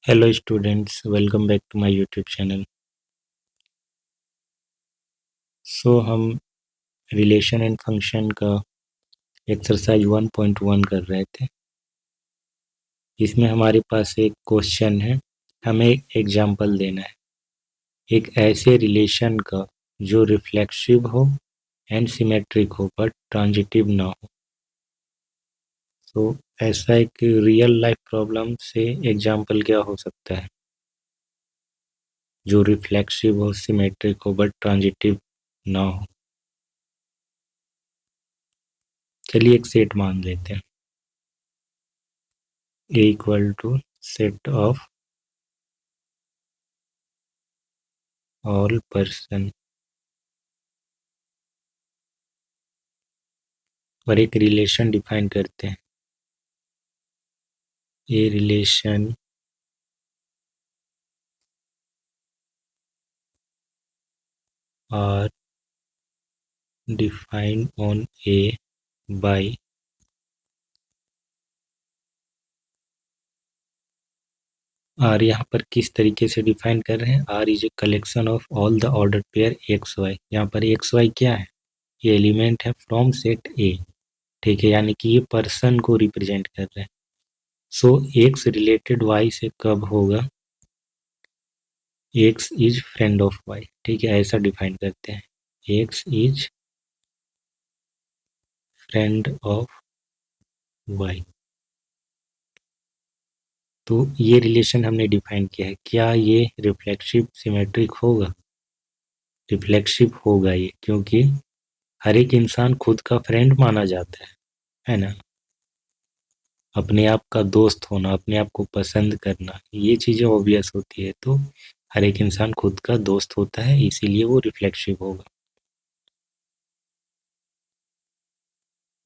Hello students, welcome back to my YouTube channel. हम relation and function का exercise 1.1 कर रहे थे। इसमें हमारे पास एक क्वेश्चन है, हमें एक एग्जांपल देना है एक ऐसे रिलेशन का जो रिफ्लेक्सिव हो एंड सिमेट्रिक हो बट ट्रांजिटिव ना हो। ऐसा एक रियल लाइफ प्रॉब्लम से एग्जांपल क्या हो सकता है जो रिफ्लेक्सिव हो, सिमेट्रिक हो बट ट्रांजिटिव ना हो। चलिए एक सेट मान लेते हैं, A equal to set of all person और एक रिलेशन डिफाइन करते हैं। ये relation are defined on A by R. यहाँ पर किस तरीके से डिफाइन कर रहे हैं, R is a collection of all the order pair X Y. यहाँ पर एक्स वाई क्या है, ये एलिमेंट है फ्रॉम सेट ए, ठीक है, यानी कि ये पर्सन को रिप्रेजेंट कर रहे हैं। एक्स रिलेटेड वाई से कब होगा, X is friend of Y, ठीक है, ऐसा डिफाइन करते हैं। X is friend of Y. तो ये रिलेशन हमने डिफाइन किया है, क्या ये रिफ्लेक्सिव सिमेट्रिक होगा? रिफ्लेक्सिव होगा ये, क्योंकि हर एक इंसान खुद का फ्रेंड माना जाता है ना। अपने आप का दोस्त होना, अपने आप को पसंद करना, ये चीज़ें ऑब्वियस होती है। तो हर एक इंसान खुद का दोस्त होता है, इसीलिए वो रिफ्लेक्सिव होगा।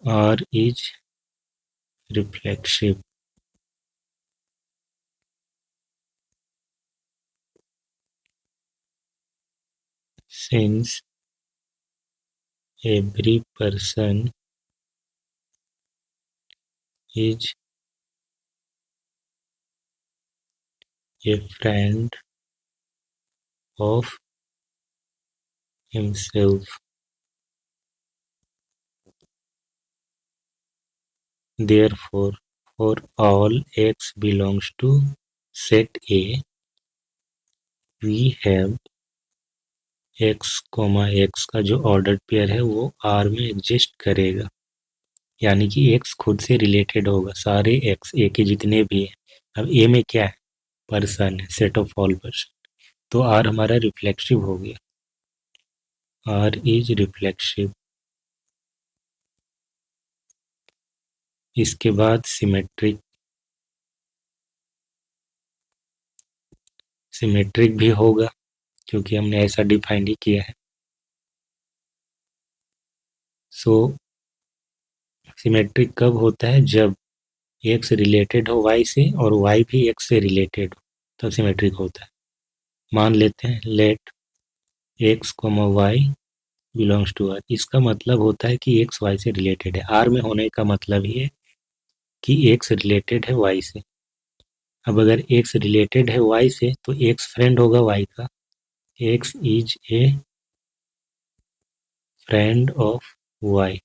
R is reflexive since every person is a friend of himself, therefore for all x belongs to set A, we have x, x का जो ऑर्डर पेयर है वो R में एग्जिस्ट करेगा, यानी कि x खुद से रिलेटेड होगा, सारे x A के जितने भी हैं। अब A में क्या है, पर्सन है, सेट ऑफ ऑल पर्सन, तो R हमारा रिफ्लेक्सिव हो गया। R is reflexive. इसके बाद सिमेट्रिक, सिमेट्रिक भी होगा क्योंकि हमने ऐसा डिफाइन ही किया है। सिमेट्रिक कब होता है, जब एक्स रिलेटेड हो वाई से और वाई भी एक्स से रिलेटेड हो, तब सिमेट्रिक होता है। मान लेते हैं let X comma Y belongs to R. इसका मतलब होता है कि एक्स वाई से रिलेटेड है। आर में होने का मतलब ये है कि एक्स रिलेटेड है वाई से। अब अगर एक्स रिलेटेड है वाई से तो एक्स फ्रेंड होगा वाई का, X is a friend of Y.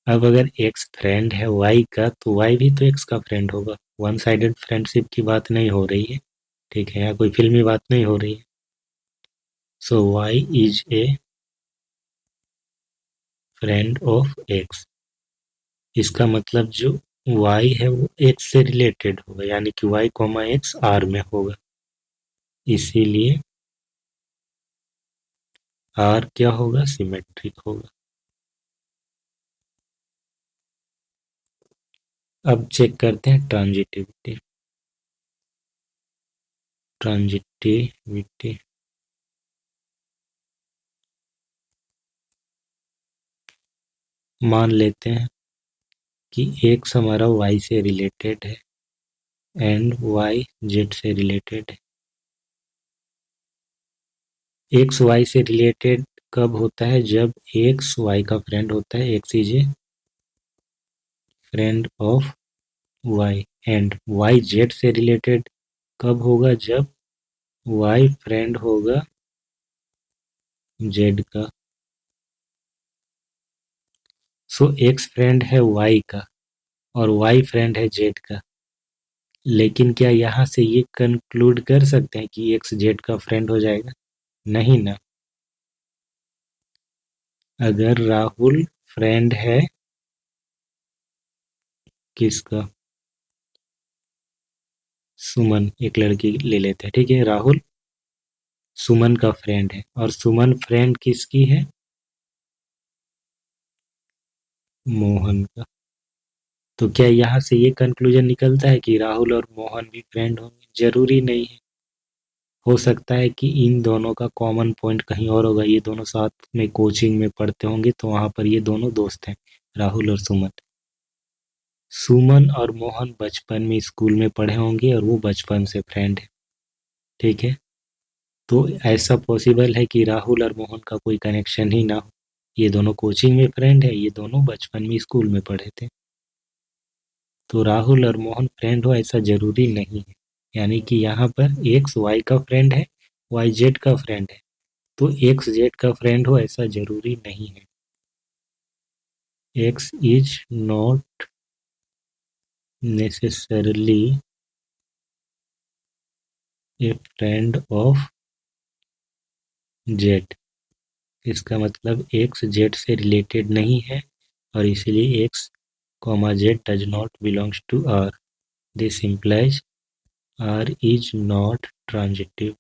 अब अगर एक्स फ्रेंड है वाई का तो वाई भी तो एक्स का फ्रेंड होगा। वन साइडेड फ्रेंडशिप की बात नहीं हो रही है, ठीक है, यहाँ कोई फिल्मी बात नहीं हो रही है। So Y is a friend of X. इसका मतलब जो वाई है वो एक्स से रिलेटेड होगा, यानी कि वाई कोमा एक्स आर में होगा, इसीलिए आर क्या होगा, सिमेट्रिक होगा। अब चेक करते हैं ट्रांजिटिविटी। ट्रांजिटिविटी मान लेते हैं कि एक्स हमारा वाई से रिलेटेड है एंड वाई जेड से रिलेटेड है। एक्स वाई से रिलेटेड कब होता है, जब एक्स वाई का फ्रेंड होता है, X is a friend of Y, and Y Z से रिलेटेड कब होगा? जब y फ्रेंड होगा z का। सो x फ्रेंड है y का और y फ्रेंड है z का। लेकिन क्या यहाँ से ये कंक्लूड कर सकते हैं कि x z का फ्रेंड हो जाएगा? नहीं ना। अगर राहुल फ्रेंड है किसका? सुमन, एक लड़की ले लेते हैं, ठीक है। राहुल सुमन का फ्रेंड है और सुमन फ्रेंड किसकी है? मोहन का। तो क्या यहाँ से ये कंक्लूजन निकलता है कि राहुल और मोहन भी फ्रेंड होंगे? जरूरी नहीं है। हो सकता है कि इन दोनों का कॉमन पॉइंट कहीं और होगा, ये दोनों साथ में कोचिंग में पढ़ते होंगे तो वहां पर ये दोनों दोस्त हैं, राहुल और सुमन। सुमन और मोहन बचपन में स्कूल में पढ़े होंगे और वो बचपन से फ्रेंड है, ठीक है। तो ऐसा पॉसिबल है कि राहुल और मोहन का कोई कनेक्शन ही ना हो। ये दोनों कोचिंग में फ्रेंड है, ये दोनों बचपन में स्कूल में पढ़े थे। तो राहुल और मोहन फ्रेंड हो ऐसा जरूरी नहीं है। यानी कि यहाँ पर एक्स वाई का फ्रेंड है, वाई जेड का फ्रेंड है। तो एक्स जेड का फ्रेंड हो ऐसा जरूरी नहीं है। X is not necessarily A friend of Z. इसका मतलब एक्स जेड से रिलेटेड नहीं है और इसीलिए X comma Z does not belongs to R. This implies R is not transitive।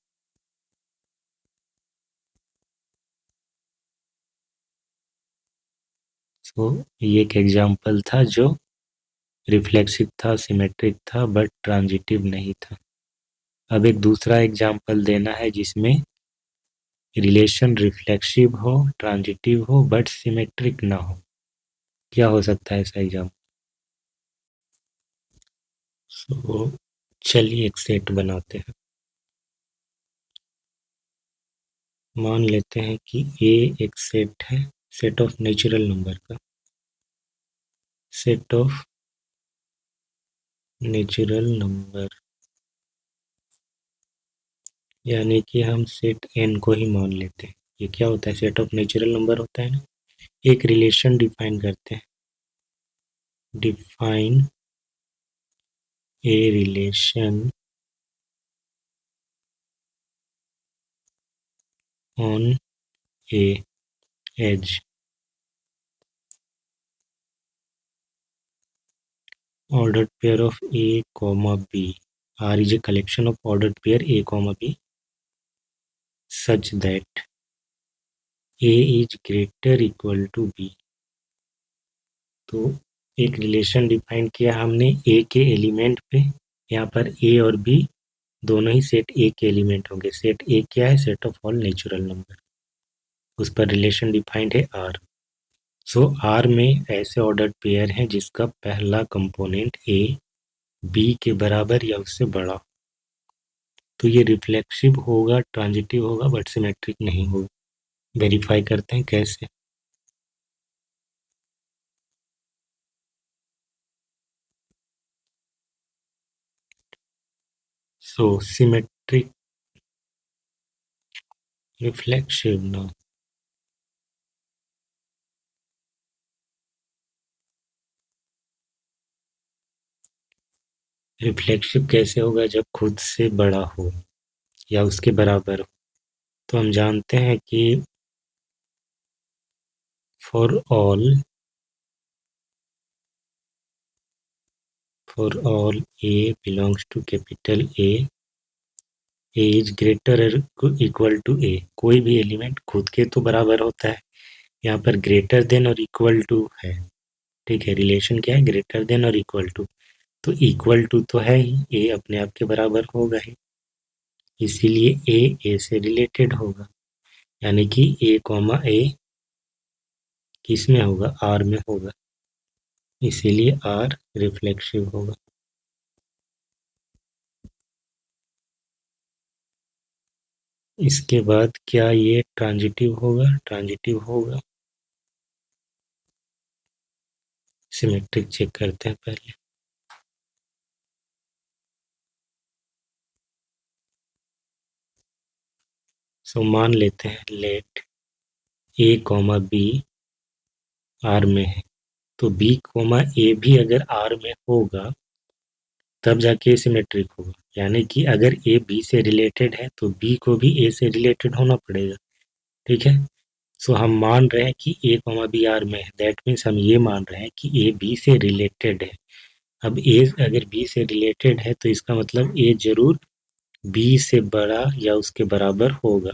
तो ये एक एग्जाम्पल था जो रिफ्लेक्सिव था, सिमेट्रिक था, बट ट्रांजिटिव नहीं था। अब एक दूसरा एग्जाम्पल देना है जिसमें रिलेशन रिफ्लेक्सिव हो, ट्रांजिटिव हो, बट सिमेट्रिक ना हो। क्या हो सकता है ऐसा एग्जाम्पल? चलिए एक सेट बनाते हैं। मान लेते हैं कि ए एक सेट है, सेट ऑफ नेचुरल नंबर का, सेट ऑफ नेचुरल नंबर। यानी कि हम सेट एन को ही मान लेते हैं। ये क्या होता है? सेट ऑफ नेचुरल नंबर होता है ना। एक रिलेशन डिफाइन करते हैं, define a relation on A as ordered pair of a comma b। R is a collection of ordered pair a comma b such that a is greater equal to b। तो एक relation define किया हमने ए के element पे। यहाँ पर ए और B दोनों ही सेट ए के एलिमेंट होंगे। सेट ए क्या है? Set of all natural number. उस पर रिलेशन डिफाइंड है आर। सो आर में ऐसे ऑर्डर्ड पेयर हैं जिसका पहला कंपोनेंट ए बी के बराबर या उससे बड़ा। तो ये रिफ्लेक्सिव होगा, ट्रांजिटिव होगा, बट सिमेट्रिक नहीं होगा। वेरीफाई करते हैं कैसे। सो सिमेट्रिक रिफ्लेक्सिव ना। रिफ्लेक्सिव कैसे होगा? जब खुद से बड़ा हो या उसके बराबर हो। तो हम जानते हैं कि for all A belongs to capital A is greater equal to A. कोई भी एलिमेंट खुद के तो बराबर होता है, यहाँ पर ग्रेटर देन और इक्वल टू है, ठीक है। रिलेशन क्या है? ग्रेटर देन और इक्वल टू। तो इक्वल टू तो है ही, ए अपने आप के बराबर होगा ही, इसीलिए ए से रिलेटेड होगा। यानी कि ए कॉमा ए किस में होगा? आर में होगा, इसीलिए आर रिफ्लेक्सिव होगा। इसके बाद क्या ये ट्रांजिटिव होगा? ट्रांजिटिव होगा। सिमेट्रिक चेक करते हैं पहले। सो मान लेते हैं let A comma B R में है, तो बी कॉमा ए भी अगर आर में होगा तब जाके सिमेट्रिक होगा। यानी कि अगर ए बी से रिलेटेड है तो बी को भी ए से रिलेटेड होना पड़ेगा। ठीक है, सो हम मान रहे हैं कि ए कॉमा बी आर में है, दैट मीन्स हम ये मान रहे हैं कि ए बी से रिलेटेड है। अब ए अगर बी से रिलेटेड है तो इसका मतलब ए जरूर बी से बड़ा या उसके बराबर होगा।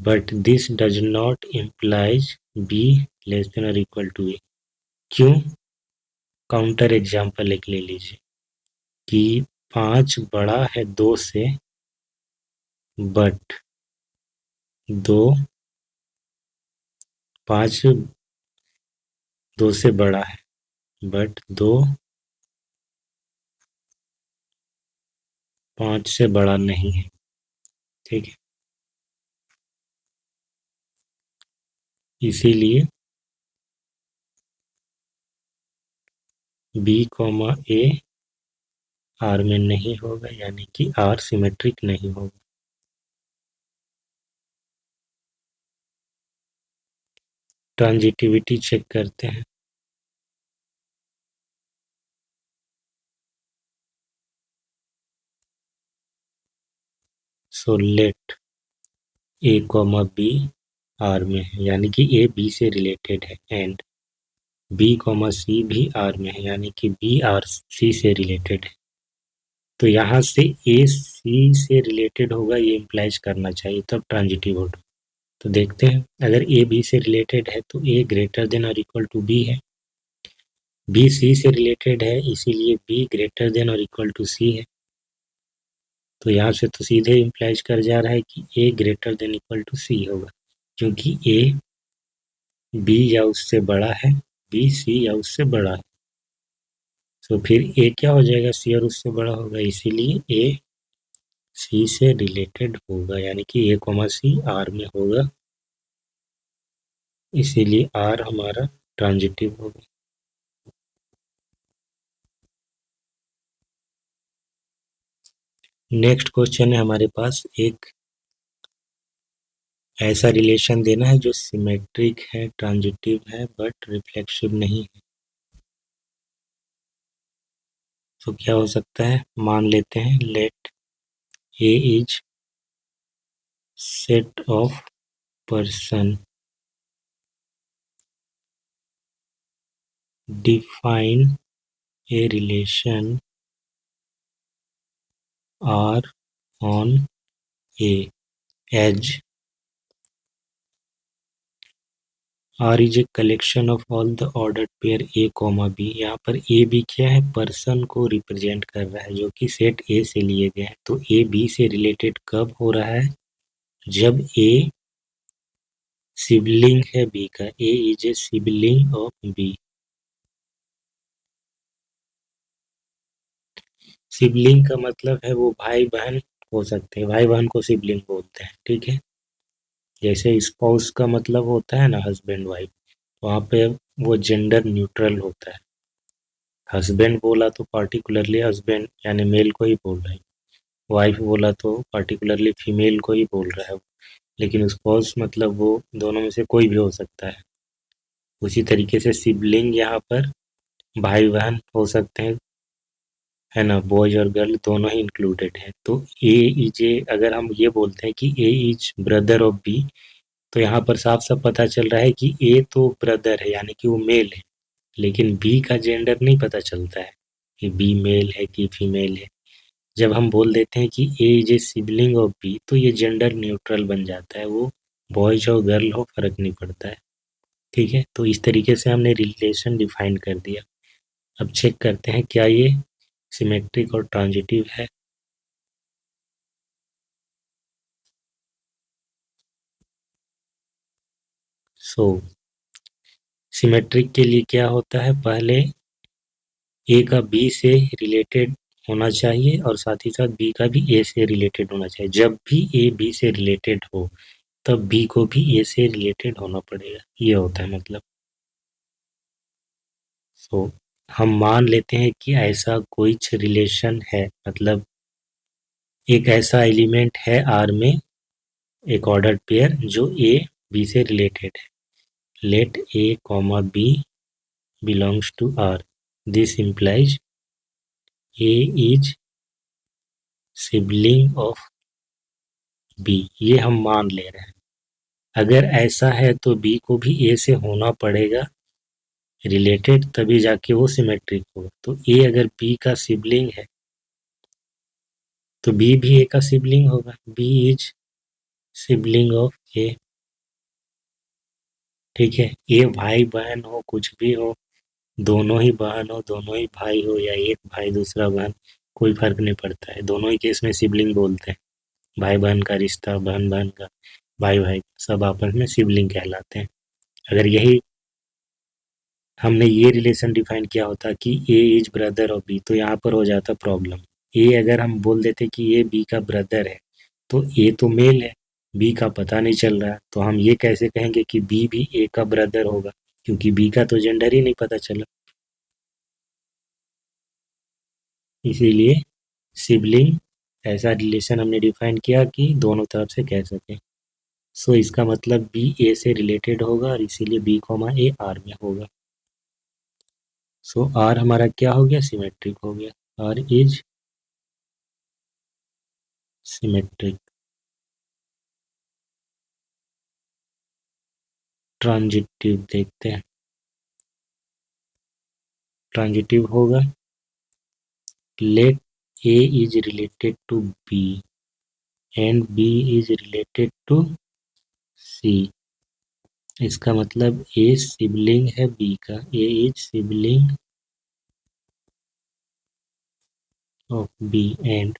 But this does not implies be less than और इक्वल टू ए। क्यों? काउंटर एग्जाम्पल एक ले लीजिए कि 5 बड़ा है 2 से, बट 2 5 2 से बड़ा है, बट 2 5 से बड़ा नहीं है। ठीक है, इसीलिए बी कॉमा ए आर में नहीं होगा, यानी कि आर सिमेट्रिक नहीं होगा। ट्रांजिटिविटी चेक करते हैं। So let A comma B R में है, यानी कि ए बी से रिलेटेड है, एंड बी कॉमा सी भी आर में है, यानी कि बी आर सी से रिलेटेड है। तो यहाँ से ए सी से रिलेटेड होगा ये इम्प्लाइज करना चाहिए, तब ट्रांजिटिव होगा। तो देखते हैं, अगर ए बी से रिलेटेड है तो ए ग्रेटर देन और इक्वल टू बी है, बी सी से रिलेटेड है इसीलिए बी ग्रेटर देन और इक्वल टू सी है। तो यहाँ से तो सीधे इम्प्लाइज कर जा रहा है कि ए ग्रेटर देन इक्वल टू सी होगा, क्योंकि ए बी या उससे बड़ा है, बी सी या उससे बड़ा है। तो फिर ए क्या हो जाएगा, सी और उससे बड़ा होगा, इसीलिए ए सी से रिलेटेड होगा, यानी कि ए कॉमा सी आर में होगा, इसीलिए आर हमारा ट्रांजिटिव होगा। नेक्स्ट क्वेश्चन है हमारे पास, एक ऐसा रिलेशन देना है जो सिमेट्रिक है, ट्रांजिटिव है, बट रिफ्लेक्सिव नहीं है। तो क्या हो सकता है, मान लेते हैं let A is set of person define a relation R on A as R is a collection of all the ordered pair A comma B. यहाँ पर ए बी क्या है, पर्सन को रिप्रेजेंट कर रहा है जो कि सेट ए से लिए गए हैं। तो ए बी से रिलेटेड कब हो रहा है, जब ए सिबलिंग है बी का, A is a sibling of B. Sibling का मतलब है वो भाई बहन हो सकते हैं, भाई बहन को सिबलिंग बोलते हैं। ठीक है, जैसे स्पाउस का मतलब होता है ना हस्बैंड वाइफ, वहाँ पे वो जेंडर न्यूट्रल होता है। हस्बैंड बोला तो पार्टिकुलरली हस्बैंड यानी मेल को ही बोल रहा है, वाइफ बोला तो पार्टिकुलरली फीमेल को ही बोल रहा है, लेकिन स्पाउस मतलब वो दोनों में से कोई भी हो सकता है। उसी तरीके से सिबलिंग यहाँ पर भाई बहन हो सकते हैं, है ना, बॉयज और गर्ल दोनों ही इंक्लूडेड है। तो ए इज ए, अगर हम ये बोलते हैं कि A is brother of B, तो यहाँ पर साफ साफ पता चल रहा है कि ए तो ब्रदर है यानी कि वो मेल है, लेकिन बी का जेंडर नहीं पता चलता है कि बी मेल है कि फीमेल है। जब हम बोल देते हैं कि A is a sibling of B, तो ये जेंडर न्यूट्रल बन जाता है, वो बॉयज हो गर्ल हो फर्क नहीं पड़ता है। ठीक है, तो इस तरीके से हमने रिलेशन डिफाइन कर दिया। अब चेक करते हैं क्या ये सिमेट्रिक और ट्रांजिटिव है। सो सिमेट्रिक के लिए क्या होता है, पहले ए का बी से रिलेटेड होना चाहिए और साथ ही साथ बी का भी ए से रिलेटेड होना चाहिए। जब भी ए बी से रिलेटेड हो तब बी को भी ए से रिलेटेड होना पड़ेगा, ये होता है मतलब। सो हम मान लेते हैं कि ऐसा कुछ रिलेशन है, मतलब एक ऐसा एलिमेंट है आर में, एक ऑर्डर्ड पेयर जो ए बी से रिलेटेड है. Let A comma B belongs to R. This implies A is sibling of B. ये हम मान ले रहे हैं. अगर ऐसा है तो बी को भी ए से होना पड़ेगा रिलेटेड, तभी जाके वो सिमेट्रिक होगा. तो ए अगर बी का सिबलिंग है तो बी भी ए का सिबलिंग होगा. बी इज सिबलिंग ऑफ ए. ठीक है. ए भाई बहन हो, कुछ भी हो, दोनों ही बहन हो, दोनों ही भाई हो, या एक भाई दूसरा बहन, कोई फर्क नहीं पड़ता है. दोनों ही केस में सिबलिंग बोलते हैं. भाई बहन का रिश्ता, बहन बहन का, भाई भाई, सब आपस में सिबलिंग कहलाते हैं. अगर यही हमने ये रिलेशन डिफाइन किया होता कि A is brother of B, तो यहाँ पर हो जाता प्रॉब्लम. ए अगर हम बोल देते कि ये बी का ब्रदर है, तो ए तो मेल है, बी का पता नहीं चल रहा है, तो हम ये कैसे कहेंगे कि बी भी ए का ब्रदर होगा, क्योंकि बी का तो जेंडर ही नहीं पता चला. इसीलिए सिबलिंग ऐसा रिलेशन हमने डिफाइन किया कि दोनों तरफ से कह सकें. सो इसका मतलब बी ए से रिलेटेड होगा, और इसीलिए बी कॉमा ए आर में होगा. सो आर हमारा क्या हो गया, सिमेट्रिक हो गया. Are is symmetric. ट्रांजिटिव देखते हैं. ट्रांजिटिव होगा let A is related to B and B is related to C. इसका मतलब ए सिबलिंग है बी का. A is sibling of B and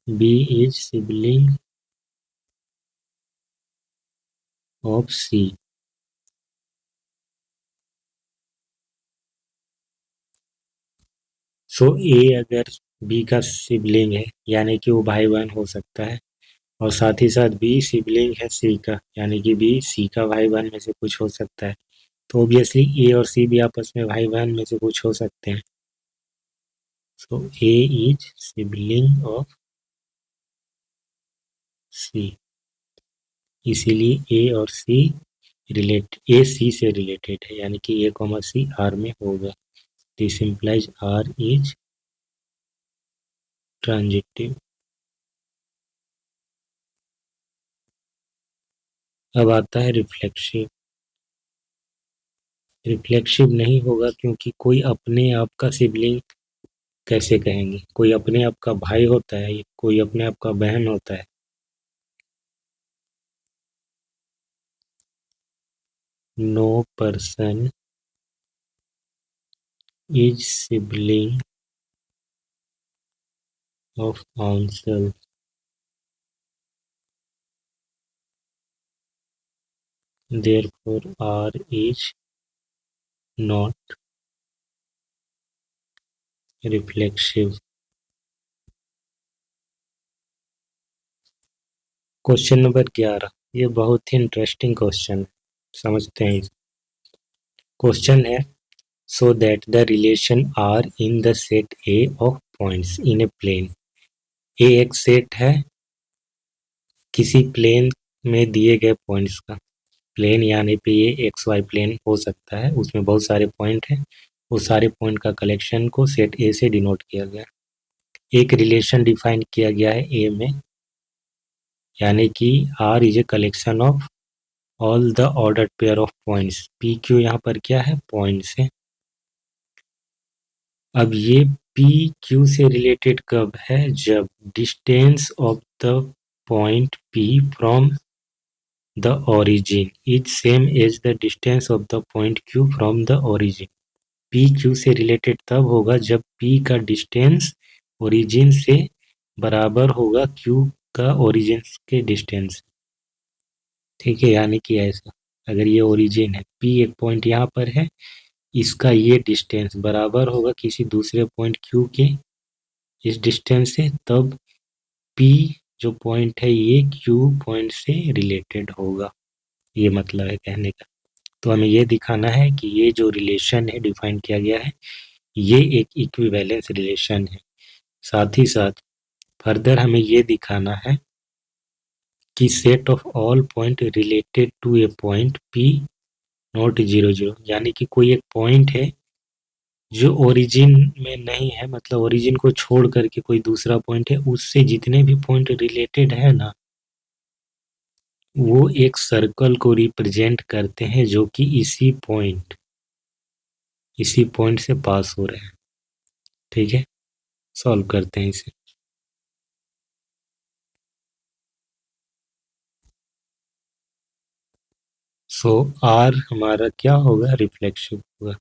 B is sibling of C. So A अगर B का sibling है, यानी कि वो भाई बहन हो सकता है, और साथ ही साथ बी सिबलिंग है सी का, यानी कि बी सी का भाई बहन में से कुछ हो सकता है. तो ऑब्वियसली ए और सी भी आपस में भाई बहन में से कुछ हो सकते हैं. सो ए इज सिबलिंग ऑफ सी. इसीलिए ए और सी ए सी से रिलेटेड है, यानी कि ए कॉमा सी आर में होगा. This implies R is transitive. अब आता है रिफ्लेक्सिव. रिफ्लेक्सिव नहीं होगा क्योंकि कोई अपने आप का सिबलिंग कैसे कहेंगे. कोई अपने आप का भाई होता है, कोई अपने आप का बहन होता है. No person is sibling of own self. Therefore R is not reflexive. Question number 11. ये बहुत ही इंटरेस्टिंग क्वेश्चन है, समझते हैं. क्वेश्चन है so that the relation R in the set A of points in a plane. A एक set है किसी plane में दिए गए पॉइंट्स का. प्लेन यानी पे ये एक्स वाई प्लेन हो सकता है, उसमें बहुत सारे पॉइंट हैं. वो सारे पॉइंट का कलेक्शन को सेट ए से डिनोट किया गया. एक रिलेशन डिफाइन किया गया है ए में, यानी कि R is a collection of all the ordered pair of points. P Q यहाँ पर क्या है, पॉइंट्स है. अब ये पी क्यू से रिलेटेड कब है, जब distance of the point P from the origin is same as the distance of the point Q from the origin. P Q से रिलेटेड तब होगा जब पी का डिस्टेंस ओरिजिन से बराबर होगा क्यू का ओरिजिन के डिस्टेंस. ठीक है. यानी कि ऐसा, अगर ये ओरिजिन है, पी एक पॉइंट यहाँ पर है, इसका ये डिस्टेंस बराबर होगा किसी दूसरे पॉइंट क्यू के इस डिस्टेंस से, तब पी जो पॉइंट है ये क्यू पॉइंट से रिलेटेड होगा. ये मतलब है कहने का. तो हमें ये दिखाना है कि ये जो रिलेशन है डिफाइन किया गया है, ये एक इक्विवेलेंस रिलेशन है. साथ ही साथ फर्दर हमें ये दिखाना है कि set of all point related to a point P not 0 0, यानी कि कोई एक पॉइंट है जो ओरिजिन में नहीं है, मतलब ओरिजिन को छोड़ करके कोई दूसरा पॉइंट है, उससे जितने भी पॉइंट रिलेटेड है ना, वो एक सर्कल को रिप्रेजेंट करते हैं जो कि इसी पॉइंट से पास हो रहे हैं। ठीक है, सॉल्व करते हैं इसे। सो आर हमारा क्या होगा, रिफ्लेक्शन होगा।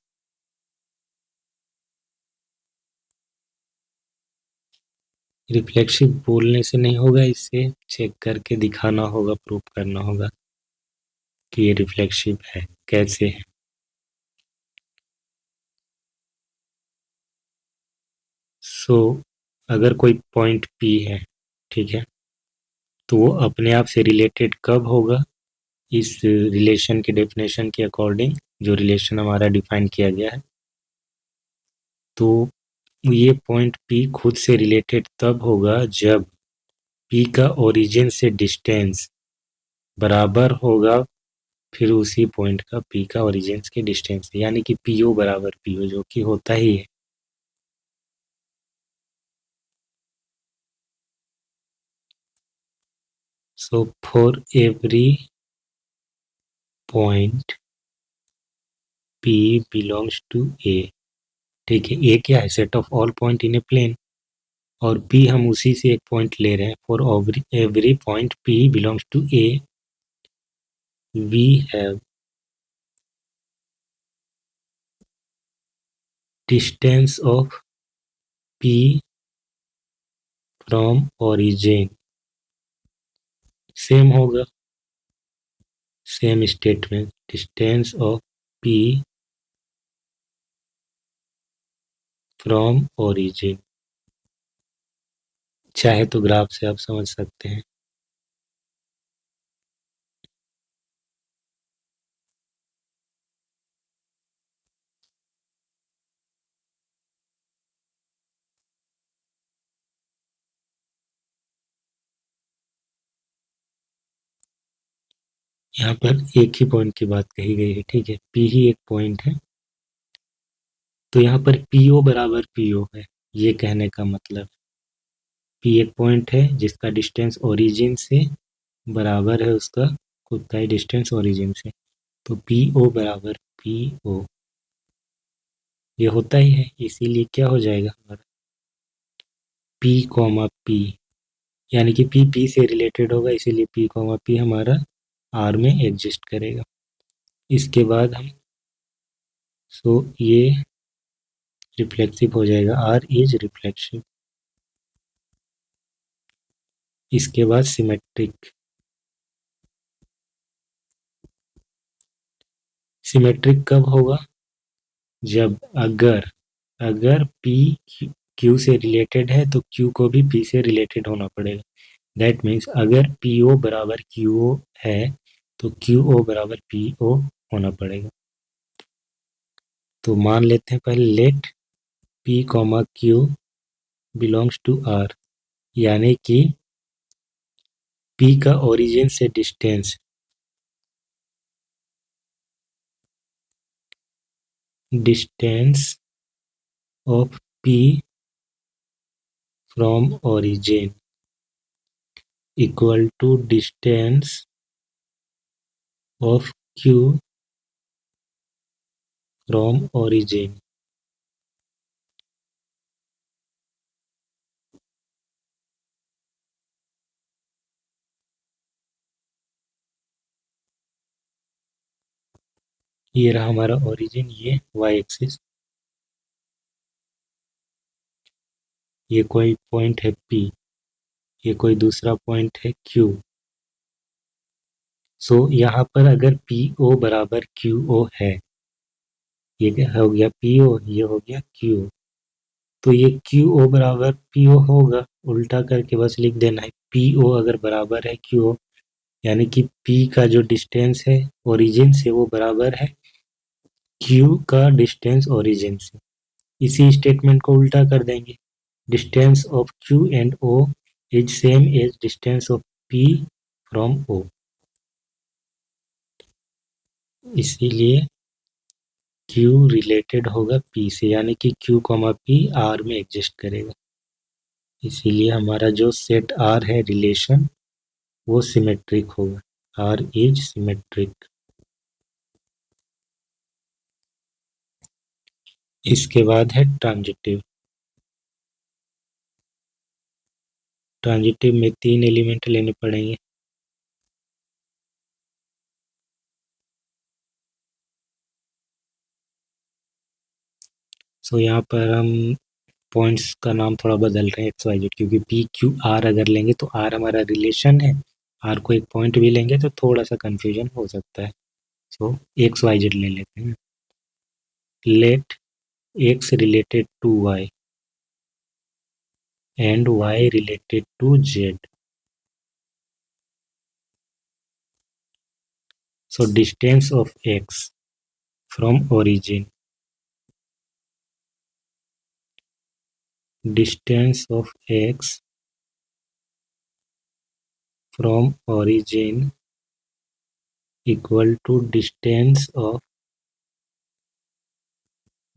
रिफ्लेक्सिव बोलने से नहीं होगा, इसे चेक करके दिखाना होगा, प्रूफ करना होगा कि ये रिफ्लेक्सिव है। कैसे है? सो अगर कोई पॉइंट P है, ठीक है, तो वो अपने आप से रिलेटेड कब होगा? इस रिलेशन के डेफिनेशन के अकॉर्डिंग, जो रिलेशन हमारा डिफाइन किया गया है, तो ये पॉइंट P खुद से रिलेटेड तब होगा जब P का ओरिजिन से डिस्टेंस बराबर होगा फिर उसी पॉइंट का P का ओरिजिन के डिस्टेंस, यानी कि PO बराबर PO, जो कि होता ही है। So for every point P belongs to A, ठीक है, A क्या है? Set of all point in a plane, और P हम उसी से एक पॉइंट ले रहे हैं। For every point P belongs to A, we have distance of P from origin, same होगा, same statement, distance of P from origin. चाहे तो ग्राफ से आप समझ सकते हैं। यहाँ पर एक ही पॉइंट की बात कही गई है, ठीक है, P ही एक पॉइंट है, तो यहाँ पर PO बराबर PO है, ये कहने का मतलब P एक पॉइंट है जिसका डिस्टेंस ओरिजिन से बराबर है उसका खुद का ही डिस्टेंस ओरिजिन से, तो PO बराबर PO ये होता ही है, इसीलिए क्या हो जाएगा हमारा P, यानी कि P से रिलेटेड होगा, इसीलिए P, हमारा R में एग्जिस्ट करेगा। इसके बाद हम ये रिफ्लेक्सिव हो जाएगा, R इज रिफ्लेक्सिव। इसके बाद सिमेट्रिक, सिमेट्रिक कब होगा? जब अगर P Q से रिलेटेड है तो Q को भी P से रिलेटेड होना पड़ेगा। दैट मीन्स अगर PO बराबर QO है तो QO बराबर PO होना पड़ेगा। तो मान लेते हैं पहले, let P, Q belongs to R, यानी कि P का ओरिजिन से distance of P from origin equal to distance of Q from origin. ये रहा हमारा ओरिजिन, ये y एक्सिस, ये कोई पॉइंट है P, ये कोई दूसरा पॉइंट है Q। सो यहाँ पर अगर PO बराबर QO है, ये हो गया PO, ये हो गया Q, तो ये QO बराबर PO होगा, उल्टा करके बस लिख देना है PO अगर बराबर है QO, यानी कि P का जो डिस्टेंस है ओरिजिन से वो बराबर है Q का डिस्टेंस ओरिजिन से। इसी स्टेटमेंट को उल्टा कर देंगे, distance of Q and O is same as distance of P from O. इसीलिए क्यू रिलेटेड होगा पी से, यानी कि क्यू कॉमा पी आर में एग्जिस्ट करेगा। इसीलिए हमारा जो सेट आर है रिलेशन वो सिमेट्रिक होगा, आर इज सिमेट्रिक। इसके बाद है ट्रांजिटिव। ट्रांजिटिव में 3 एलिमेंट लेने पड़ेंगे। सो यहाँ पर हम पॉइंट्स का नाम थोड़ा बदल रहे हैं एक्स वाई जेड, क्योंकि पी क्यू आर अगर लेंगे तो आर हमारा रिलेशन है, आर को एक पॉइंट भी लेंगे तो थोड़ा सा कन्फ्यूजन हो सकता है। सो एक्स वाई जेड ले लेते हैं। Let X related to Y and Y related to Z. So distance of X from origin, distance of x from origin equal to distance of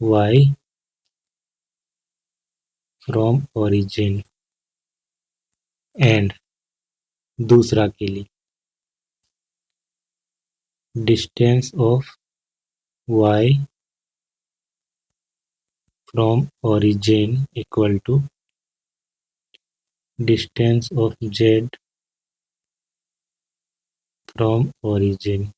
y from origin। And दूसरा के लिए distance of y from origin equal to distance of z from origin।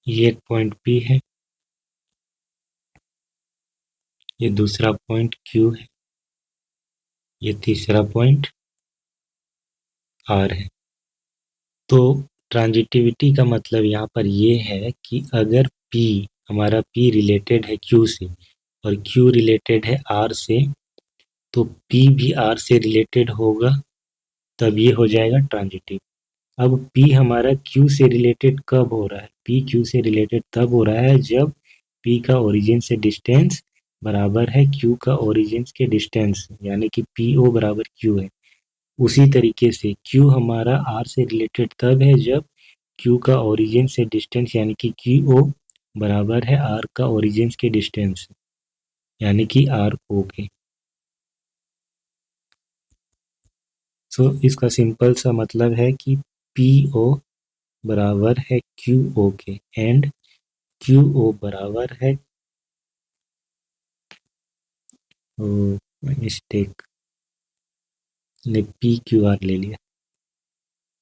ये एक point P है, ये दूसरा point Q है, ये तीसरा पॉइंट R है। तो ट्रांजिटिविटी का मतलब यहाँ पर ये है कि अगर P, हमारा P रिलेटेड है Q से और Q रिलेटेड है R से, तो P भी R से रिलेटेड होगा, तब ये हो जाएगा ट्रांजिटिव। अब P हमारा Q से रिलेटेड कब हो रहा है? P Q से रिलेटेड तब हो रहा है जब P का ओरिजिन से डिस्टेंस बराबर है Q का ओरिजिन के डिस्टेंस, यानी कि PO बराबर Q है। उसी तरीके से Q हमारा R से रिलेटेड तब है जब Q का ओरिजिन से डिस्टेंस यानी कि QO बराबर है R का ओरिजिन के डिस्टेंस, यानी कि RO के। सो इसका सिंपल सा मतलब है कि PO बराबर है QO के एंड QO बराबर है मिस्टेक ने PQR ले लिया,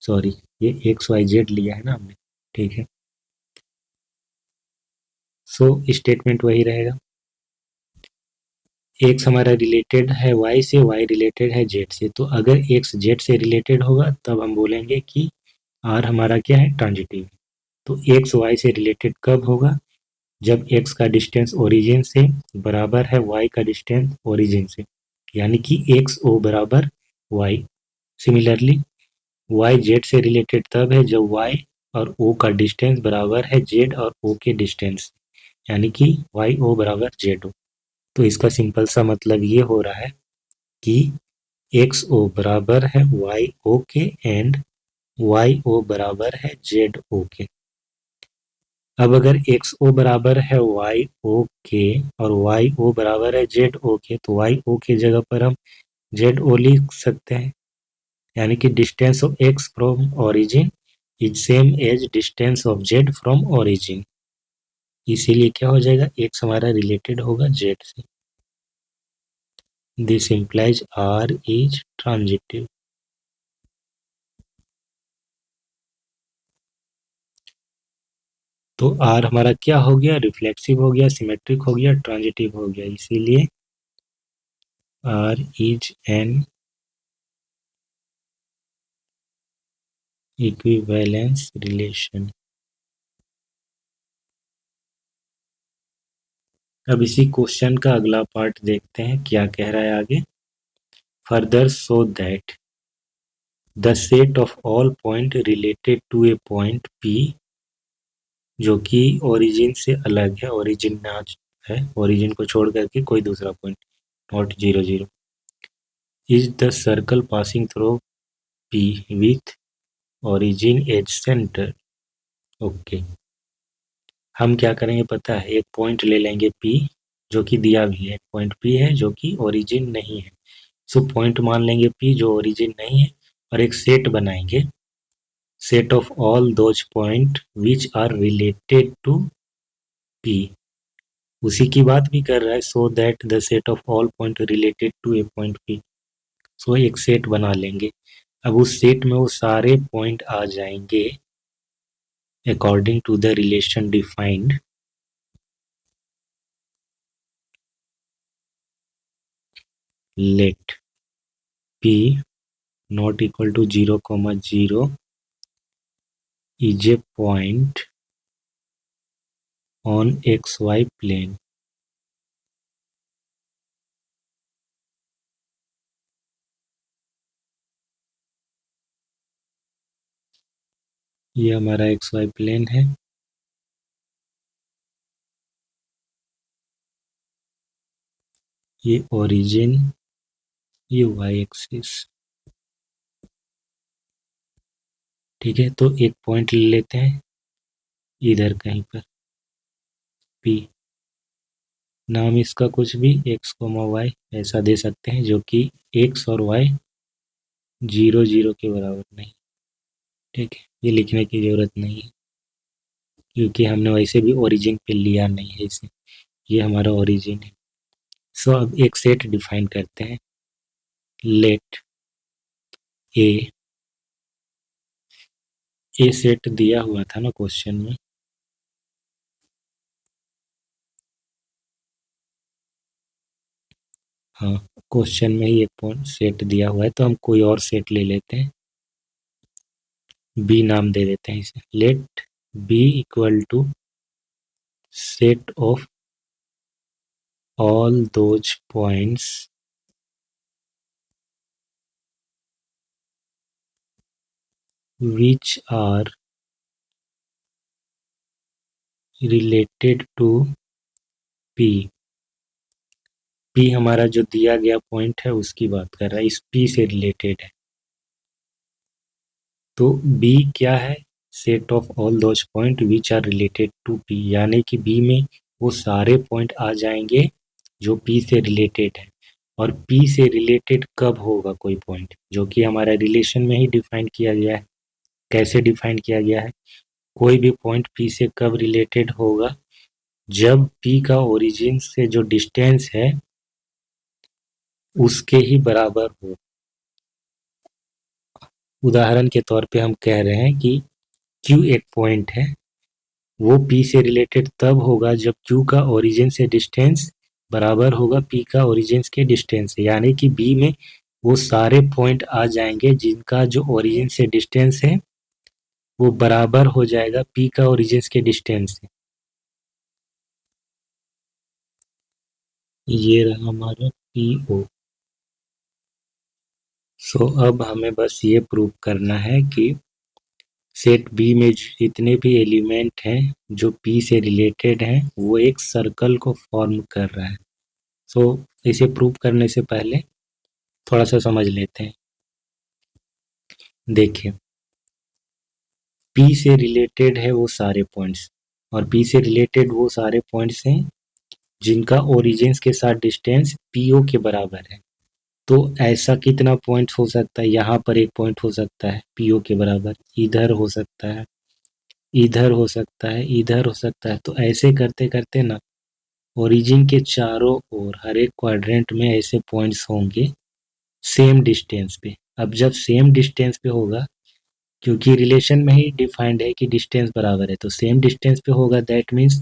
सॉरी ये XYZ लिया है ना हमने, ठीक है। सो स्टेटमेंट वही रहेगा, एक्स हमारा रिलेटेड है वाई से, वाई रिलेटेड है जेड से। तो अगर एक्स जेड से रिलेटेड होगा तब हम बोलेंगे कि आर हमारा क्या है, ट्रांजिटिव। तो एक्स वाई से रिलेटेड कब होगा? जब एक्स का डिस्टेंस ओरिजिन से बराबर है वाई का डिस्टेंस ओरिजिन से, यानी कि एक्स ओ बराबर वाई। सिमिलरली वाई जेड से रिलेटेड तब है जब वाई और ओ का डिस्टेंस बराबर है जेड और ओ के डिस्टेंस, यानी कि वाई ओ बराबर जेड ओ। तो इसका सिंपल सा मतलब ये हो रहा है कि एक्स ओ बराबर है वाई ओ के एंड वाई ओ बराबर है जेड ओ के। अब अगर एक्स ओ बराबर है वाई ओ के और वाई ओ बराबर है जेड ओ के, तो वाई ओ के जगह पर हम जेड ओ लिख सकते हैं, यानी कि distance of X from origin is same as distance of Z from origin. इसीलिए क्या हो जाएगा, एक्स हमारा रिलेटेड होगा जेड से। This implies R is transitive। तो R हमारा क्या हो गया, रिफ्लेक्सिव हो गया, सिमेट्रिक हो गया, ट्रांजिटिव हो गया। इसीलिए R is an equivalence relation। अब इसी क्वेश्चन का अगला पार्ट देखते हैं क्या कह रहा है आगे। further show that the set of all point related to a point P जो कि ओरिजिन से अलग है, ओरिजिन ना है, ओरिजिन को छोड़ करके कोई दूसरा point, not 0 0, is the circle passing through P with origin as centre. Okay, हम क्या करेंगे पता है, एक पॉइंट ले लेंगे P जो कि दिया भी है, पॉइंट P है जो कि ओरिजिन नहीं है, सो पॉइंट मान लेंगे P जो ओरिजिन नहीं है, और एक सेट बनाएंगे, set of all those point which are related to P, उसी की बात भी कर रहा है, so that the set of all point related to a point P, सो एक सेट बना लेंगे। अब उस सेट में वो सारे पॉइंट आ जाएंगे according to the relation defined, let P not equal to 0, 0 is a point on xy plane। ये हमारा xy प्लेन है, ये ओरिजिन, ये y एक्सिस। ठीक है, तो एक पॉइंट ले लेते हैं इधर कहीं पर P, नाम इसका कुछ भी x, y ऐसा दे सकते हैं, जो कि x और y 0 0 के बराबर नहीं। ठीक है, ये लिखने की ज़रूरत नहीं है क्योंकि हमने वैसे भी ओरिजिन पे लिया नहीं है इसे, ये हमारा ओरिजिन है। सो अब एक सेट डिफाइन करते हैं, लेट ए सेट दिया हुआ था ना क्वेश्चन में, हाँ क्वेश्चन में ही एक पॉइंट सेट दिया हुआ है, तो हम कोई और सेट ले लेते हैं, बी नाम दे देते हैं इसे, let B equal to set of all those points which are related to P। P हमारा जो दिया गया पॉइंट है उसकी बात कर रहा है, इस P से रिलेटेड है, तो B क्या है, set of all those point which are related to P, यानी कि B में वो सारे पॉइंट आ जाएंगे जो P से रिलेटेड है। और P से रिलेटेड कब होगा कोई पॉइंट, जो कि हमारा रिलेशन में ही डिफाइन किया गया है। कैसे डिफाइन किया गया है, कोई भी पॉइंट P से कब रिलेटेड होगा, जब P का ओरिजिन से जो डिस्टेंस है उसके ही बराबर हो। उदाहरण के तौर पे हम कह रहे हैं कि Q एक पॉइंट है, वो P से रिलेटेड तब होगा जब Q का ओरिजिन से डिस्टेंस बराबर होगा P का ओरिजिन के डिस्टेंस से, यानी कि B में वो सारे पॉइंट आ जाएंगे जिनका जो ओरिजिन से डिस्टेंस है वो बराबर हो जाएगा P का ओरिजिन के डिस्टेंस से। ये रहा हमारा PO। सो अब हमें बस ये प्रूव करना है कि सेट बी में जितने भी एलिमेंट हैं जो P से रिलेटेड हैं वो एक सर्कल को फॉर्म कर रहा है। सो इसे प्रूव करने से पहले थोड़ा सा समझ लेते हैं। देखिए, P से रिलेटेड है वो सारे पॉइंट्स, और P से रिलेटेड वो सारे पॉइंट्स हैं जिनका ओरिजिन्स के साथ डिस्टेंस PO के बराबर है। तो ऐसा कितना पॉइंट हो सकता है, यहाँ पर एक पॉइंट हो सकता है PO के बराबर, इधर हो सकता है, इधर हो सकता है, इधर हो सकता है। तो ऐसे करते करते ना ओरिजिन के चारों ओर हर एक क्वाड्रेंट में ऐसे पॉइंट्स होंगे सेम डिस्टेंस पे। अब जब सेम डिस्टेंस पे होगा, क्योंकि रिलेशन में ही डिफाइंड है कि डिस्टेंस बराबर है, तो सेम डिस्टेंस पे होगा, दैट मीन्स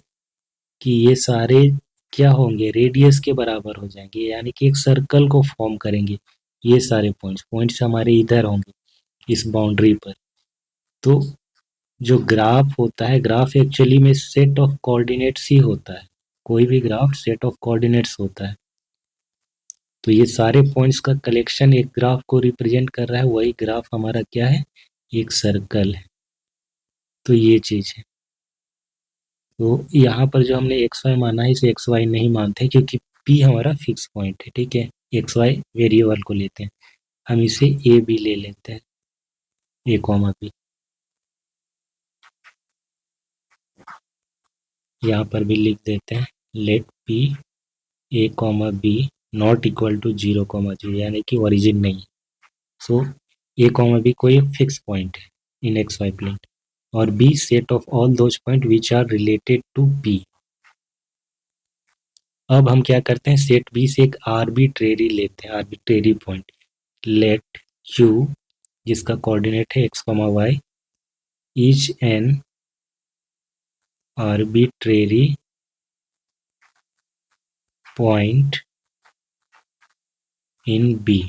कि ये सारे क्या होंगे, रेडियस के बराबर हो जाएंगे, यानी कि एक सर्कल को फॉर्म करेंगे। ये सारे पॉइंट्स हमारे इधर होंगे इस बाउंड्री पर। तो जो ग्राफ होता है, ग्राफ एक्चुअली में सेट ऑफ कोऑर्डिनेट्स ही होता है, कोई भी ग्राफ सेट ऑफ कोऑर्डिनेट्स होता है। तो ये सारे पॉइंट्स का कलेक्शन एक ग्राफ को रिप्रेजेंट कर रहा है, वही ग्राफ हमारा क्या है, एक सर्कल है। तो ये चीज़ है। तो यहाँ पर जो हमने एक्स वाई माना है, इसे एक्स वाई नहीं मानते क्योंकि पी हमारा फिक्स पॉइंट है, ठीक है। एक्स वाई वेरिएबल को लेते हैं, हम इसे ए बी ले लेते हैं, ए कॉमा बी। यहाँ पर भी लिख देते हैं let P A comma B not equal to 0,0, यानी कि ओरिजिन नहीं। सो ए कॉमा बी कोई फिक्स पॉइंट है इन एक्स वाई प्लेन, और B set of all those point which are related to P. अब हम क्या करते हैं, सेट बी से एक आर्बिट्रेरी लेते हैं, आर्बिट्रेरी पॉइंट। लेट क्यू, जिसका कोऑर्डिनेट है X comma Y, is an arbitrary point in B.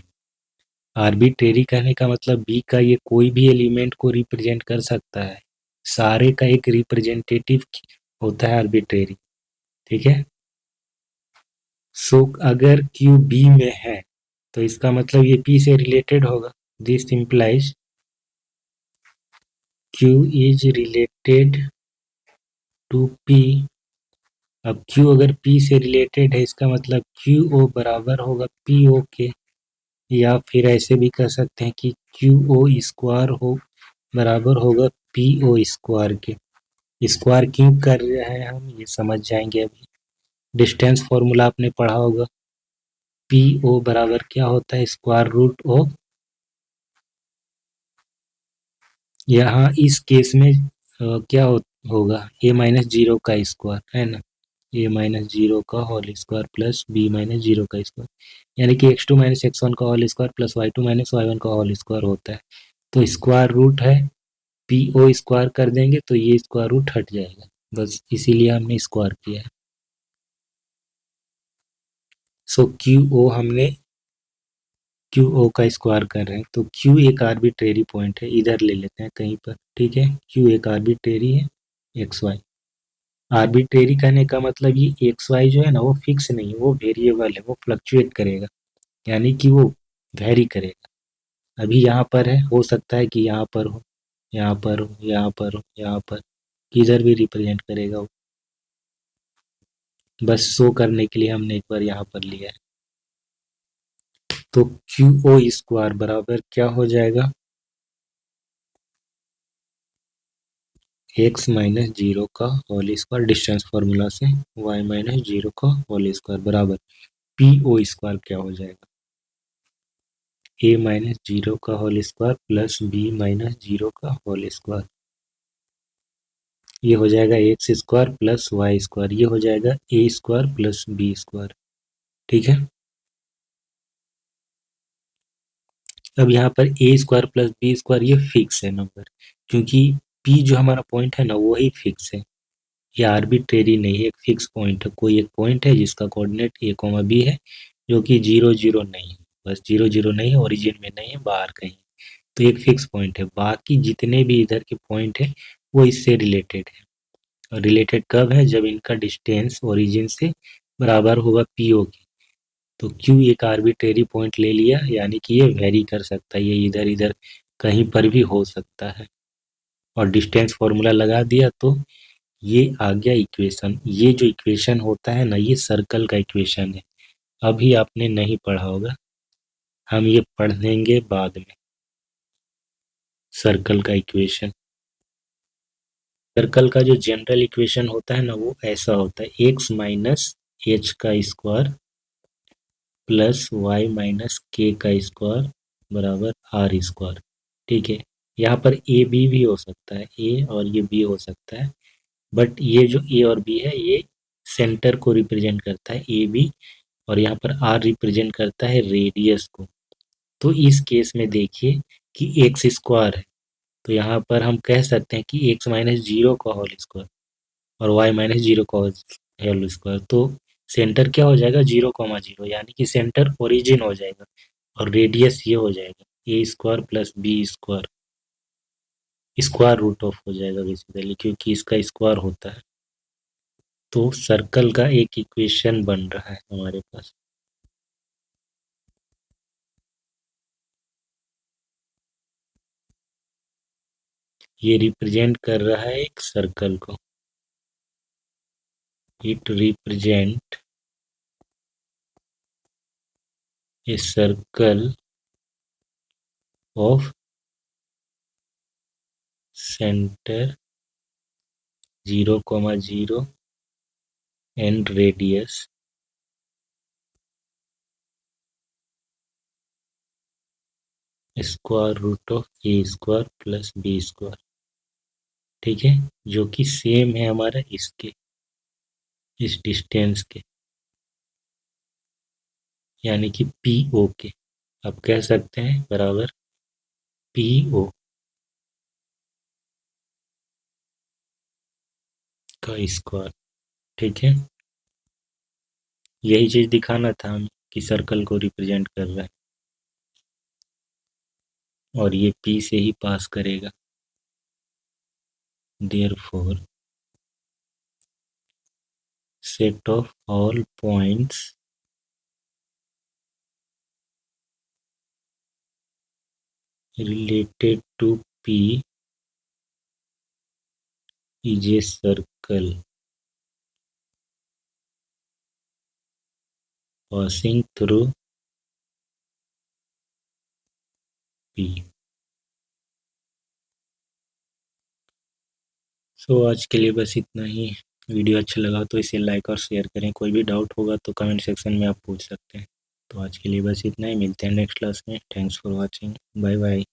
Arbitrary कहने का मतलब बी का ये कोई भी एलिमेंट को रिप्रेजेंट कर सकता है, सारे का एक रिप्रेजेंटेटिव होता है आर्बिट्रेरी, ठीक है। सो अगर क्यू बी में है तो इसका मतलब ये पी से रिलेटेड होगा। This implies Q is related to P. अब क्यू अगर पी से रिलेटेड है, इसका मतलब क्यू ओ बराबर होगा पी ओ के, या फिर ऐसे भी कह सकते हैं कि क्यू ओ स्क्वायर हो बराबर होगा पी ओ स्क्वायर के। स्क्वायर क्यों कर रहे हैं हम, ये समझ जाएंगे अभी। डिस्टेंस फॉर्मूला आपने पढ़ा होगा, पी ओ बराबर क्या होता है, स्क्वायर रूट ऑफ, यहाँ इस केस में क्या होगा, ए माइनस जीरो का स्क्वायर है ना, ए माइनस जीरो का whole square plus B minus zero का स्क्वायर, यानी कि X two minus X one का whole square plus Y two minus Y one का होल स्क्वायर होता है। तो स्क्वायर रूट है, पी ओ स्क्वायर कर देंगे तो ये स्क्वायर रूट हट जाएगा, बस इसीलिए हमने स्क्वायर किया है। सो क्यू ओ हमने क्यू ओ का स्क्वायर कर रहे हैं, तो क्यू एक आर्बिट्रेरी पॉइंट है, इधर ले लेते हैं कहीं पर, ठीक है। क्यू एक आर्बिट्रेरी है एक्स वाई। आर्बिट्रेरी कहने का मतलब ये एक्स वाई जो है ना, वो फिक्स नहीं है, वो वेरिएबल है, वो फ्लक्चुएट करेगा, यानी कि वो वेरी करेगा। अभी यहाँ पर है, हो सकता है कि यहाँ पर हो, यहाँ पर हो, यहाँ पर हो, यहाँ पर, किधर भी रिप्रेजेंट करेगा वो। बस शो करने के लिए हमने एक बार यहाँ पर लिया है। तो क्यू ओ स्क्वायर बराबर क्या हो जाएगा, एक्स माइनस जीरो का होल स्क्वायर, डिस्टेंस फार्मूला से वाई माइनस जीरो का होल स्क्वायर बराबर पी ओ स्क्वायर क्या हो जाएगा, ए माइनस जीरो का whole square plus B minus zero का होल स्क्वायर। ये हो जाएगा X square plus Y square, ये हो जाएगा A square plus B square, ठीक है। अब यहाँ पर A square plus B square ये फिक्स है नंबर, क्योंकि पी जो हमारा पॉइंट है ना, वो ही फिक्स है, ये आर्बिट्रेरी नहीं है, एक फिक्स पॉइंट है, कोई एक पॉइंट है जिसका कोऑर्डिनेट ए कॉमा बी है, जो कि 0,0 नहीं है, बस 0,0 नहीं है, ओरिजिन में नहीं है, बाहर कहीं। तो एक फिक्स पॉइंट है, बाकी जितने भी इधर के पॉइंट है वो इससे रिलेटेड है। और रिलेटेड कब है, जब इनका डिस्टेंस ओरिजिन से बराबर होगा पी ओ की। तो क्यू एक आर्बिट्रेरी पॉइंट ले लिया, यानी कि ये वेरी कर सकता है, ये इधर इधर कहीं पर भी हो सकता है। और डिस्टेंस फॉर्मूला लगा दिया तो ये आ गया इक्वेशन। ये जो इक्वेशन होता है ना, ये सर्कल का इक्वेशन है, अभी आपने नहीं पढ़ा होगा, हम ये पढ़ लेंगे बाद में। सर्कल का इक्वेशन, सर्कल का जो जनरल इक्वेशन होता है ना, वो ऐसा होता है, एक्स माइनस एच का स्क्वायर प्लस वाई माइनस के का स्क्वायर बराबर आर स्क्वायर, ठीक है। यहाँ पर ए बी भी हो सकता है, ए और ये बी हो सकता है, बट ये जो ए और बी है ये सेंटर को रिप्रेजेंट करता है ए बी, और यहाँ पर आर रिप्रेजेंट करता है रेडियस को। तो इस केस में देखिए कि एक्स स्क्वायर है, तो यहाँ पर हम कह सकते हैं कि एक्स माइनस जीरो का होल स्क्वायर और वाई माइनस जीरो का होल स्क्वायर, तो सेंटर क्या हो जाएगा, 0,0, यानी कि सेंटर ओरिजिन हो जाएगा, और रेडियस ये हो जाएगा A square plus B square, square root of हो जाएगा बेसिकली, क्योंकि इसका स्क्वायर होता है। तो सर्कल का एक इक्वेशन बन रहा है हमारे पास। ये रिप्रेजेंट कर रहा है एक सर्कल को। It represent a circle of centre 0,0 and radius square root of A square plus B square. ठीक है, जो कि सेम है हमारा इसके, इस डिस्टेंस के, यानी कि पी ओ के। आप कह सकते हैं बराबर पी ओ का स्क्वायर। ठीक है, यही चीज दिखाना था हमें कि सर्कल को रिप्रेजेंट कर रहा है और ये पी से ही पास करेगा। Therefore set of all points related to P is a circle passing through P। सो आज के लिए बस इतना ही। वीडियो अच्छा लगा तो इसे लाइक और शेयर करें। कोई भी डाउट होगा तो कमेंट सेक्शन में आप पूछ सकते हैं। तो आज के लिए बस इतना ही, मिलते हैं नेक्स्ट क्लास में। Thanks for watching, bye bye.